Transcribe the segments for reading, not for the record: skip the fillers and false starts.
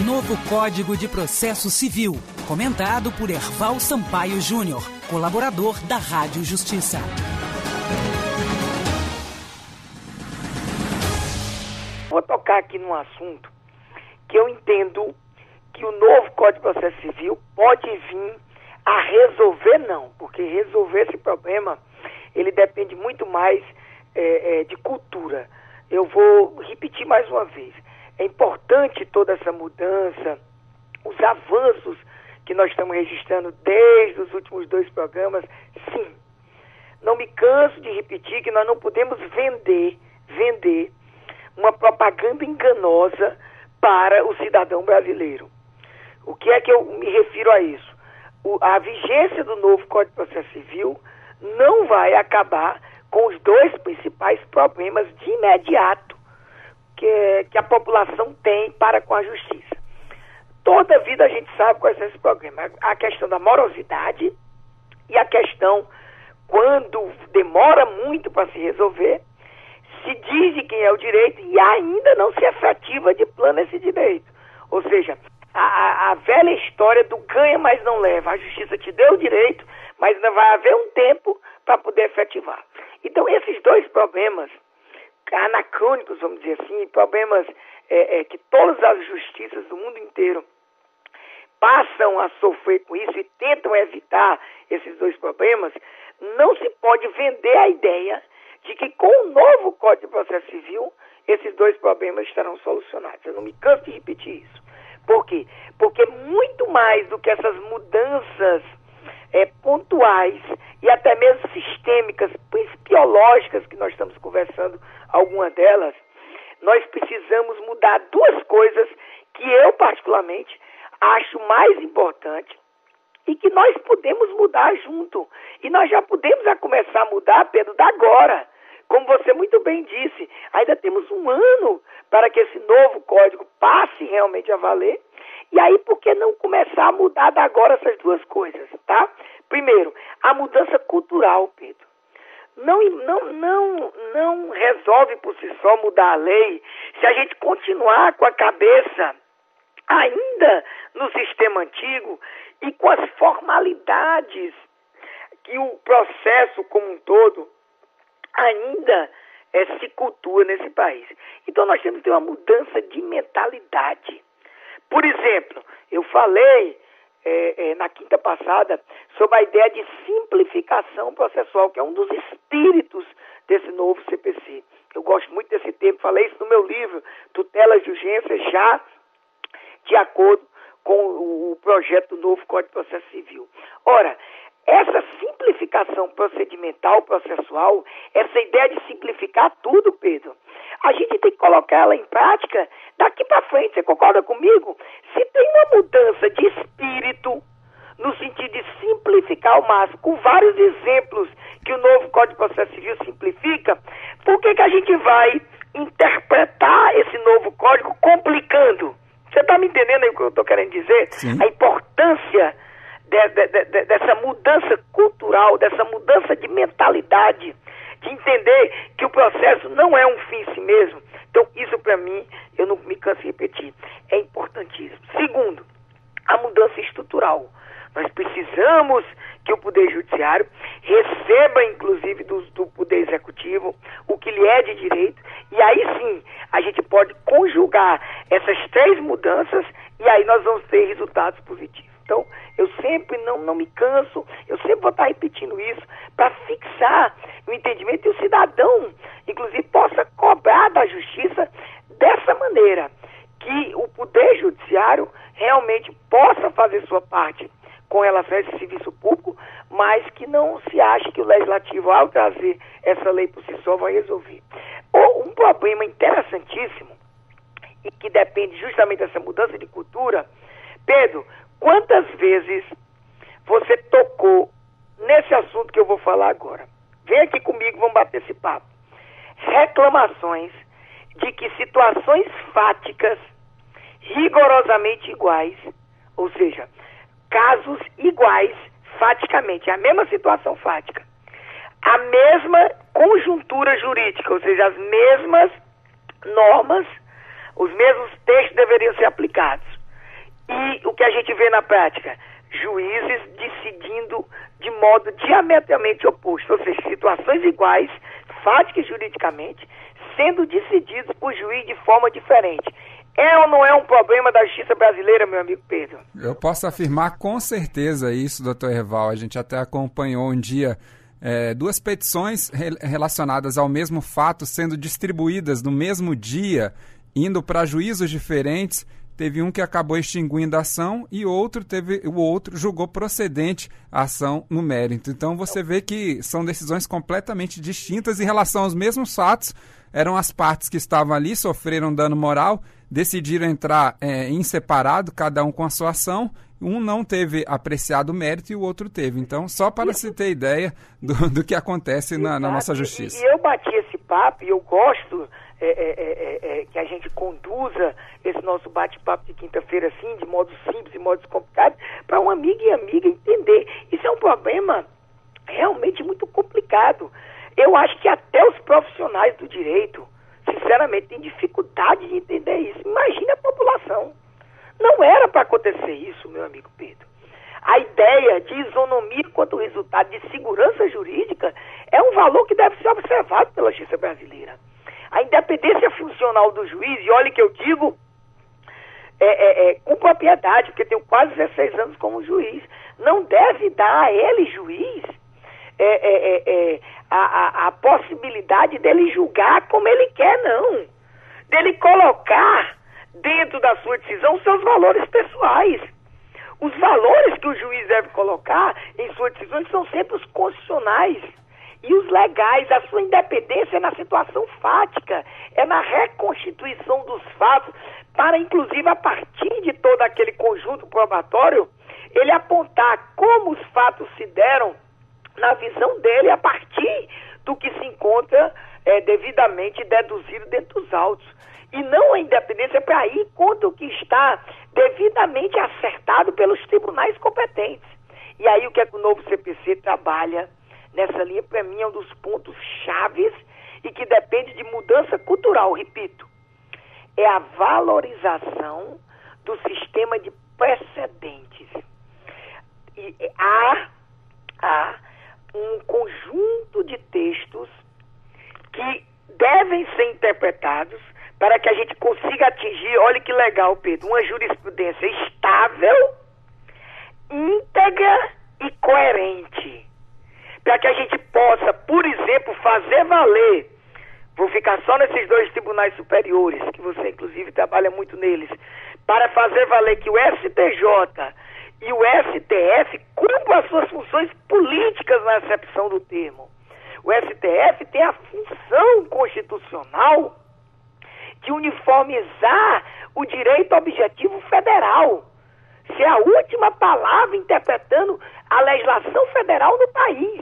Novo Código de Processo Civil, comentado por Erval Sampaio Júnior, colaborador da Rádio Justiça. Vou tocar aqui num assunto que eu entendo que o novo Código de Processo Civil pode vir a resolver, não, porque resolver esse problema, ele depende muito mais de cultura. Eu vou repetir mais uma vez. É importante toda essa mudança, os avanços que nós estamos registrando desde os últimos 2 programas, sim. Não me canso de repetir que nós não podemos vender uma propaganda enganosa para o cidadão brasileiro. O que é que eu me refiro a isso? A vigência do novo Código de Processo Civil não vai acabar com os 2 principais problemas de imediato que a população tem para com a justiça. Toda vida a gente sabe quais são esses problemas. A questão da morosidade e a questão, quando demora muito para se resolver, se diz de quem é o direito e ainda não se efetiva de plano esse direito. Ou seja, a velha história do ganha, mas não leva. A justiça te deu o direito, mas ainda vai haver um tempo para poder efetivar. Então, esses 2 problemas anacrônicos, vamos dizer assim, problemas que todas as justiças do mundo inteiro passam a sofrer com isso e tentam evitar esses 2 problemas, não se pode vender a ideia de que com o novo Código de Processo Civil, esses 2 problemas estarão solucionados. Eu não me canso de repetir isso. Por quê? Porque muito mais do que essas mudanças pontuais e até mesmo sistêmicas, principiológicas, que nós estamos conversando, algumas delas, nós precisamos mudar 2 coisas que eu, particularmente, acho mais importante e que nós podemos mudar junto. E nós já podemos começar a mudar, Pedro, da agora. Como você muito bem disse, ainda temos 1 ano para que esse novo código passe realmente a valer. E aí, por que não começar a mudar da agora essas 2 coisas, tá? Primeiro, a mudança cultural, Pedro. Não resolve por si só mudar a lei se a gente continuar com a cabeça ainda no sistema antigo e com as formalidades que o processo como um todo ainda se cultua nesse país. Então nós temos que ter uma mudança de mentalidade. Por exemplo, eu falei na quinta passada sobre a ideia de simplificação processual, que é um dos espíritos desse novo CPC. Eu gosto muito desse termo, falei isso no meu livro, Tutelas de Urgência, já de acordo com o projeto do novo Código de Processo Civil. Ora, essa simplificação procedimental, processual, essa ideia de simplificar tudo, Pedro, a gente tem que colocar ela em prática daqui para frente. Você concorda comigo? Se tem uma mudança de espírito, no sentido de simplificar ao máximo, com vários exemplos que o novo Código de Processo Civil simplifica, por que a gente vai interpretar esse novo código complicando? Você está me entendendo aí o que eu estou querendo dizer? Sim. A importância dessa mudança cultural, dessa mudança de mentalidade, de entender que o processo não é um fim em si mesmo. Então, isso para mim, eu não me canso de repetir, é importantíssimo. Segundo, a mudança estrutural. Nós precisamos que o Poder Judiciário receba, inclusive, do Poder Executivo, o que lhe é de direito, e aí sim, a gente pode conjugar essas 3 mudanças, e aí nós vamos ter resultados positivos. Então, eu sempre não me canso, eu sempre vou estar repetindo isso, para fixar o entendimento e o cidadão, inclusive, possa cobrar da justiça dessa maneira, que o Poder Judiciário realmente possa fazer sua parte com relação a esse serviço público, mas que não se ache que o Legislativo, ao trazer essa lei por si só, vai resolver. Um problema interessantíssimo, e que depende justamente dessa mudança de cultura, Pedro, quantas vezes você tocou nesse assunto que eu vou falar agora? Vem aqui comigo, vamos bater esse papo. Reclamações de que situações fáticas rigorosamente iguais, ou seja, casos iguais faticamente, a mesma situação fática, a mesma conjuntura jurídica, ou seja, as mesmas normas, os mesmos textos deveriam ser aplicados. E o que a gente vê na prática? Juízes decidindo de modo diametralmente oposto, ou seja, situações iguais, fáticas juridicamente, sendo decididos por juiz de forma diferente. É ou não é um problema da justiça brasileira, meu amigo Pedro? Eu posso afirmar com certeza isso, doutor Herval. A gente até acompanhou um dia duas petições relacionadas ao mesmo fato sendo distribuídas no mesmo dia, indo para juízos diferentes. Teve um que acabou extinguindo a ação e o outro julgou procedente a ação no mérito. Então você vê que são decisões completamente distintas em relação aos mesmos fatos. Eram as partes que estavam ali, sofreram dano moral, decidiram entrar em separado, cada um com a sua ação. Um não teve apreciado o mérito e o outro teve. Então, só para se ter ideia do que acontece na nossa justiça. E eu bati esse papo e eu gosto que a gente conduza esse nosso bate-papo de quinta-feira assim, de modo simples, de modo descomplicado, para um amigo e amiga entender. Isso é um problema realmente muito complicado. Eu acho que até os profissionais do direito, sinceramente, têm dificuldade de entender isso. Imagine a população. Não era para acontecer isso, meu amigo Pedro. A ideia de isonomia quanto resultado de segurança jurídica é um valor que deve ser observado pela justiça brasileira. A independência funcional do juiz, e olha que eu digo com propriedade, porque tenho quase 16 anos como juiz, não deve dar a ele, juiz, a possibilidade dele julgar como ele quer, não. Dele colocar dentro da sua decisão seus valores pessoais. Os valores que o juiz deve colocar em suas decisões são sempre os constitucionais e os legais. A sua independência é na situação fática, é na reconstituição dos fatos, para inclusive a partir de todo aquele conjunto probatório, ele apontar como os fatos se deram na visão dele a partir do que se encontra devidamente deduzido dentro dos autos. E não a independência para ir contra o que está devidamente acertado pelos tribunais competentes. E aí o que é que o novo CPC trabalha nessa linha, para mim, é um dos pontos chaves e que depende de mudança cultural, repito. É a valorização do sistema de precedentes. E há um conjunto de textos que devem ser interpretados para que a gente consiga atingir, olha que legal, Pedro, uma jurisprudência estável, íntegra e coerente. Para que a gente possa, por exemplo, fazer valer, vou ficar só nesses dois tribunais superiores, que você inclusive trabalha muito neles, para fazer valer que o STJ e o STF cumpram as suas funções políticas na acepção do termo. O STF tem a função constitucional de uniformizar o direito objetivo federal, ser a última palavra interpretando a legislação federal no país.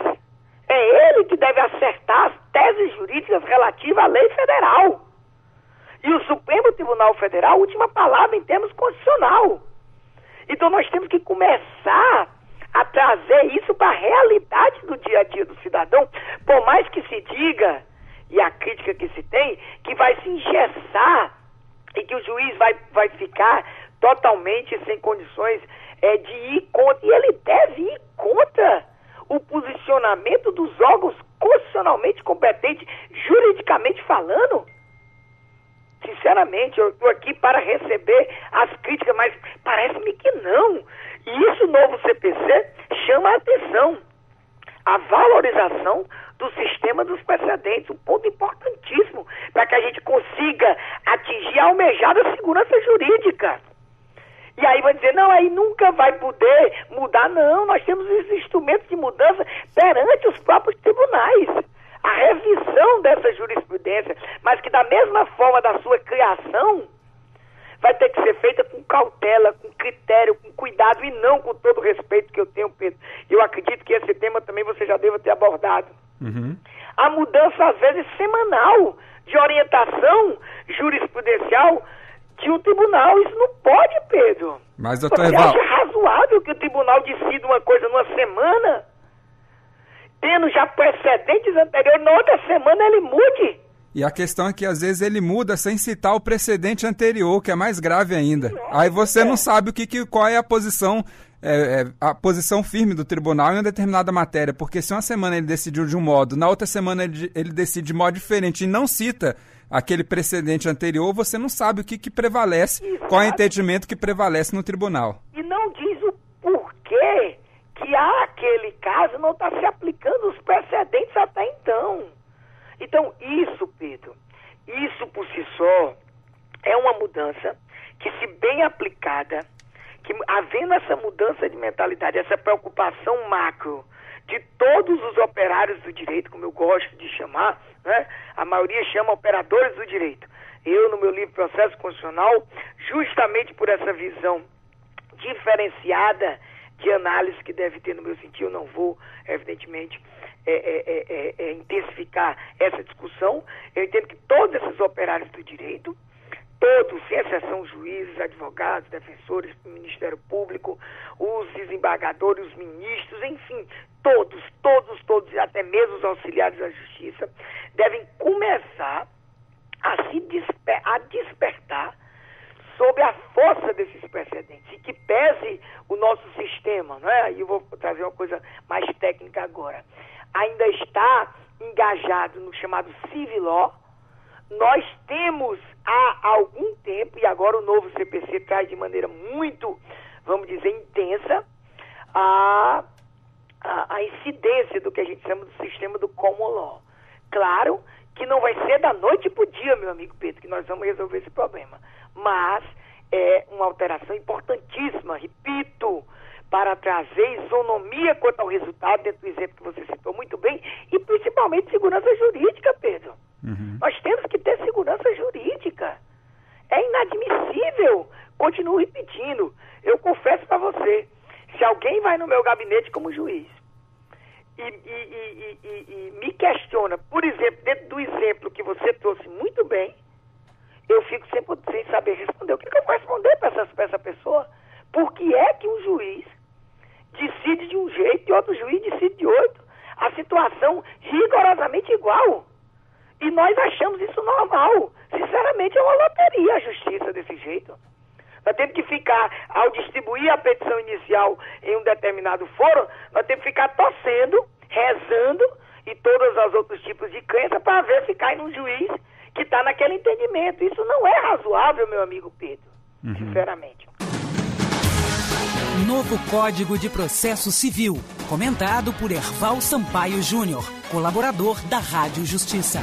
É ele que deve acertar as teses jurídicas relativas à lei federal. E o Supremo Tribunal Federal, a última palavra em termos constitucional. Então nós temos que começar a trazer isso para a realidade do dia a dia do cidadão, por mais que se diga, e a crítica que se tem, que vai se engessar e que o juiz vai ficar totalmente sem condições de ir contra, e ele deve ir contra o posicionamento dos órgãos constitucionalmente competentes, juridicamente falando. Sinceramente, eu estou aqui para receber as críticas, mas parece-me que não. E isso, o novo CPC chama a atenção. A valorização do sistema dos precedentes, um ponto importantíssimo para que a gente consiga atingir a almejada segurança jurídica. E aí vai dizer, não, aí nunca vai poder mudar. Não, nós temos os instrumentos de mudança perante os próprios tribunais. A revisão dessa jurisprudência, mas que da mesma forma da sua criação, vai ter que ser feita com cautela, com critério, com cuidado e não com todo o respeito que eu tenho, Pedro. Eu acredito que esse tema também você já deva ter abordado. Uhum. A mudança, às vezes, semanal de orientação jurisprudencial de um tribunal. Isso não pode, Pedro. Mas, doutor Você Herval, acha razoável que o tribunal decida uma coisa numa semana, tendo já precedentes anteriores, na outra semana ele mude? E a questão é que às vezes ele muda sem citar o precedente anterior, que é mais grave ainda. Aí você não sabe qual é a posição firme do tribunal em uma determinada matéria, porque se uma semana ele decidiu de um modo, na outra semana ele decide de modo diferente e não cita aquele precedente anterior, você não sabe o que prevalece, Exato. Qual é o entendimento que prevalece no tribunal. E não diz o porquê que aquele caso não está se aplicando os precedentes até então. Então, isso, Pedro, isso por si só é uma mudança que, se bem aplicada, que havendo essa mudança de mentalidade, essa preocupação macro de todos os operários do direito, como eu gosto de chamar, né? A maioria chama operadores do direito. Eu, no meu livro Processo Constitucional, justamente por essa visão diferenciada de análise que deve ter no meu sentido, eu não vou, evidentemente, intensificar essa discussão. Eu entendo que todos esses operários do direito, todos, sem exceção, juízes, advogados, defensores, Ministério Público, os desembargadores, os ministros, enfim, todos, até mesmo os auxiliares da Justiça, devem começar a despertar sobre a força desses precedentes e que pese o nosso sistema, não é? E eu vou trazer uma coisa mais técnica agora. Ainda está engajado no chamado civil law. Nós temos há algum tempo, e agora o novo CPC traz de maneira muito, vamos dizer, intensa, a incidência do que a gente chama do sistema do common law. Claro que não vai ser da noite para o dia, meu amigo Pedro, que nós vamos resolver esse problema. Mas é uma alteração importantíssima, repito, para trazer isonomia quanto ao resultado, dentro do exemplo que você citou muito bem, e principalmente segurança jurídica, Pedro. Uhum. Nós temos que ter segurança jurídica. É inadmissível. Continuo repetindo. Eu confesso para você, se alguém vai no meu gabinete como juiz e me questiona, por exemplo, dentro do exemplo que você trouxe muito bem, eu fico sempre sem saber responder. O que eu vou responder para essa pessoa? Por que é que um juiz decide de um jeito e outro juiz decide de outro? A situação rigorosamente igual. E nós achamos isso normal. Sinceramente, é uma loteria a justiça desse jeito. Nós temos que ficar, ao distribuir a petição inicial em um determinado fórum, nós temos que ficar torcendo, rezando e todos os outros tipos de crença para ver se cai num juiz que está naquele entendimento. Isso não é razoável, meu amigo Pedro, sinceramente. Novo Código de Processo Civil, comentado por Erval Sampaio Júnior, colaborador da Rádio Justiça.